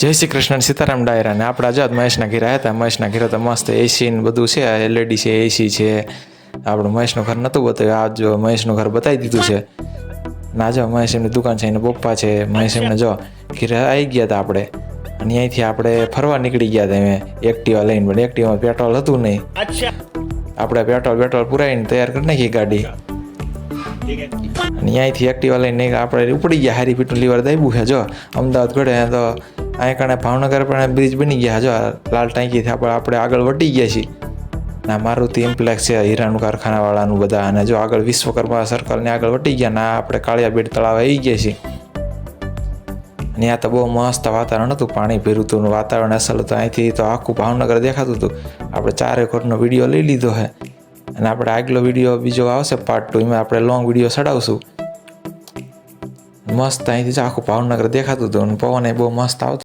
જય શ્રી કૃષ્ણ સીતારામ ડાયરા ને આપણા જો મહેશના ઘેર આવ્યા હતા. મહેશના ઘેર તો મસ્ત એસી ને બધું છે, એલઈડી છે, એસી છે. આપણું મહેશનું ઘર નહોતું બતાવ્યું, આ જો મહેશનું ઘર બતાવી દીધું છે. ના જો મહેશ એમની દુકાન છે, એના પપ્પા છે. મહેશ એમને જો ઘેર આવી ગયા હતા આપણે, અને અહીંયાથી આપણે ફરવા નીકળી ગયા હતા. એમ એક્ટિવા લઈને, પણ એક્ટિવામાં પેટ્રોલ હતું નહીં. આપણે પેટ્રોલ પુરાવીને તૈયાર કરી નાખી ગાડી, અને અહીંયાથી એક્ટિવા લઈને આપણે ઉપડી ગયા. હારી પીટનું લીવર દાબ્યું છે. જો અમદાવાદ ઘડે તો અહીં કણે ભાવનગર પણ બ્રિજ બની ગયા. જો લાલ ટાંકીથી આપણે આગળ વટી ગયા છીએ. ના મારુતિ ઇમ્પ્લેક્સ છે, હીરાનું કારખાનાવાળાનું બધા. અને જો આગળ વિશ્વકર્મા સર્કલને આગળ વટી ગયા. ના આપણે કાળિયાબેડ તળાવ આવી ગયા છીએ. અને ત્યાં તો બહુ મસ્ત વાતાવરણ હતું, પાણી ભર્યું હતું, વાતાવરણ અસલ હતું. અહીંથી તો આખું ભાવનગર દેખાતું હતું. આપણે 4 એકરનો વિડીયો લઈ લીધો છે, અને આપણે આગલો વિડીયો બીજો આવશે પાર્ટ 2, એમાં આપણે લોંગ વિડીયો ચડાવશું. મસ્ત અહીંથી આખું ભાવનગર દેખાતું હતું, અને પવન એ બહુ મસ્ત આવતો.